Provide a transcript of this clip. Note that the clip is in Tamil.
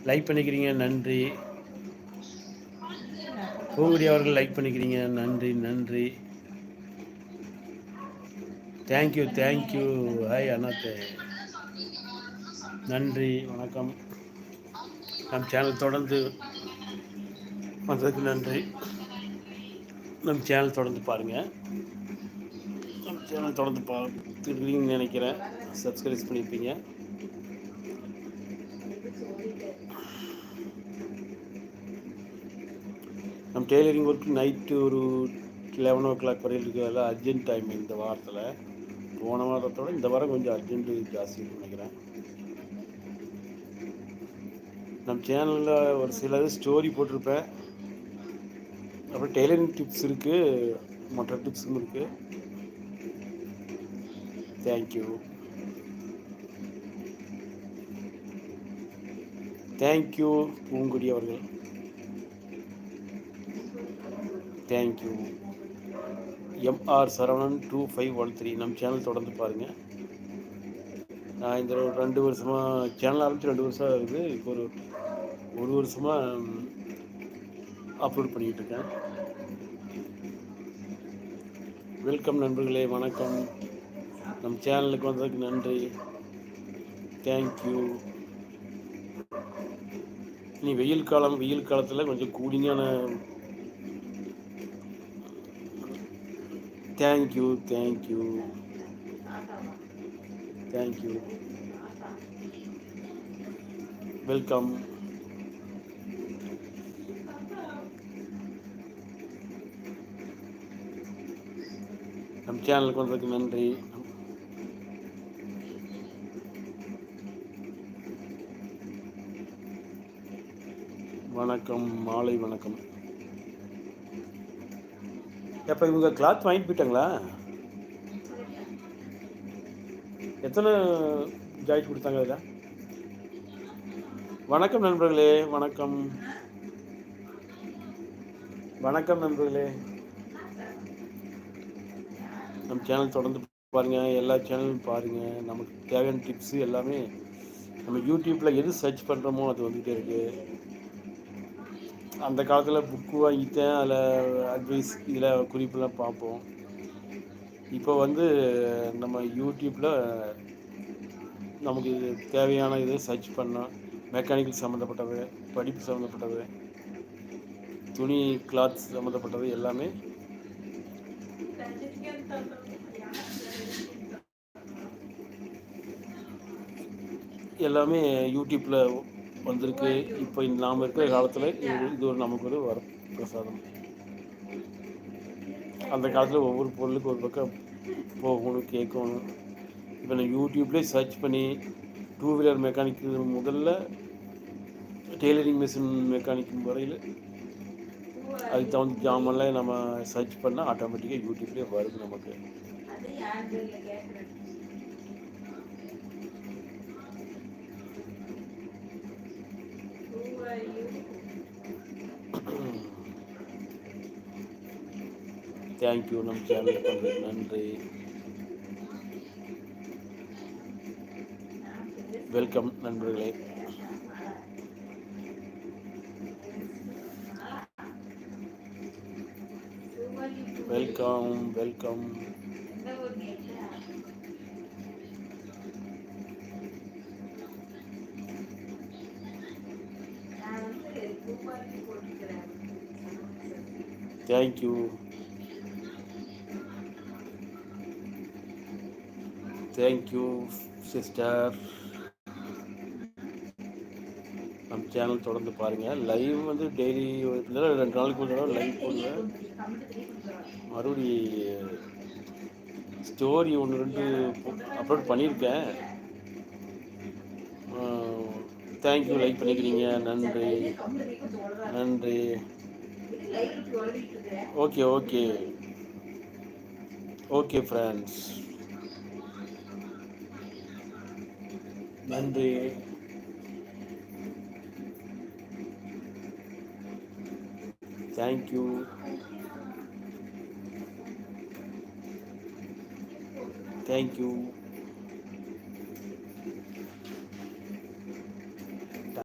லைக் பண்ணிக்கிறீங்க, நன்றி. பூங்குடி அவர்கள் லைக் பண்ணிக்கிறீங்க, நன்றி நன்றி. Thank you thank you. ஹாய் அண்ணாத்தே, நன்றி, வணக்கம். நம் சேனல் தொடர்ந்து வந்ததுக்கு நன்றி. நம் சேனல் தொடர்ந்து பாருங்கள். நம் சேனல் தொடர்ந்து பார்த்துருக்கீங்கன்னு நினைக்கிறேன். சப்ஸ்கிரைப் பண்ணியிருப்பீங்க. நம்ம டெய்லரிங் ஒர்க் நைட்டு ஒரு 11 வரையில் இருக்கிறதால அர்ஜென்ட் டைம் இந்த வாரத்தில். போன வாரத்தோட இந்த வாரம் கொஞ்சம் அர்ஜென்ட்டு ஜாஸ்தி நினைக்கிறேன். நம்ம சேனலில் ஒரு சிலது ஸ்டோரி போட்டிருப்பேன். அப்புறம் டெய்லரிங் டிப்ஸ் இருக்குது, மற்ற டிப்ஸும் இருக்குது. தேங்க்யூ தேங்க்யூ பூங்குடி அவர்கள், தேங்க்யூ. MR சரவணன் 2513 நம்ம சேனல் தொடர்ந்து பாருங்கள். நான் இந்த 2 வருஷமாக சேனல் ஆரம்பித்து 2 வருஷம் ஆகுது. இப்போ ஒரு வருஷமாக அப்லோட் பண்ணிக்கிட்டு இருக்கேன். வெல்கம் நண்பர்களே, வணக்கம். நம்ம சேனலுக்கு வந்ததுக்கு நன்றி, தேங்க்யூ. இனி வெயில் காலத்தில் கொஞ்சம் கூலிங்கான. Thank you thank you thank you. வெல்கம். நம்ம சேனலுக்கு வந்ததுக்கு நன்றி. வணக்கம், மாலை வணக்கம். எப்போ இவங்க கிளாத் வாங்கிட்டு போயிட்டாங்களா? எத்தனை ஜாக்கெட் கொடுத்தாங்க அதில்? வணக்கம் நண்பர்களே, வணக்கம் வணக்கம் நண்பர்களே. நம்ம சேனல் தொடர்ந்து பாருங்கள், எல்லா சேனலும் பாருங்கள். நமக்கு தேவையான டிப்ஸு எல்லாமே நம்ம யூடியூப்பில் எது சர்ச் பண்ணுறோமோ அது வந்துகிட்டே இருக்குது. அந்த காலத்தில் புக்கு வாங்கிட்டேன், அதில் அட்வைஸ் இதில் குறிப்பெல்லாம் பார்ப்போம். இப்போ வந்து நம்ம யூடியூப்பில் நமக்கு இது தேவையான இதை சர்ச் பண்ணோம். மெக்கானிக்கல் சம்மந்தப்பட்டது, படிப்பு சம்மந்தப்பட்டது, துணி கிளாத் சம்மந்தப்பட்டது எல்லாமே எல்லாமே யூடியூப்பில் வந்திருக்கு. இப்போ நாம் இருக்கிற காலத்தில் இது ஒரு நமக்கு ஒரு வர பிரசாதம். அந்த காலத்தில் ஒவ்வொரு பொருளுக்கு ஒரு பக்கம் போகணும், கேட்கணும். இப்போ நான் யூடியூப்லேயே சர்ச் பண்ணி 2 வீலர் மெக்கானிக்கு முதல்ல டெய்லரிங் மிஷின் மெக்கானிக் வரையில் அதுக்கு தகுந்த ஜாமெல்லாம் நம்ம சர்ச் பண்ணால் ஆட்டோமேட்டிக்காக யூடியூப்லேயே வருது நமக்கு. தேங்க்யூ. நம்ம சேனலுக்கு வந்து நன்றி, வெல்கம் நண்பர்களே. Welcome welcome. Thank you thank you sister. நம்ம சேனல் தொடர்ந்து பாருங்கள். லைவ் வந்து டெய்லி 2 நாளுக்கு ஒரு தடவை லைவ் போடுவேன். மறுபடி ஸ்டோரி 1-2 அப்லோட் பண்ணியிருக்கேன். தேங்க்யூ, லைக் பண்ணிக்கிறீங்க, நன்றி நன்றி. ஓகே ஓகே ஓகே ஃப்ரெண்ட்ஸ், நன்றி. Thank you thank you.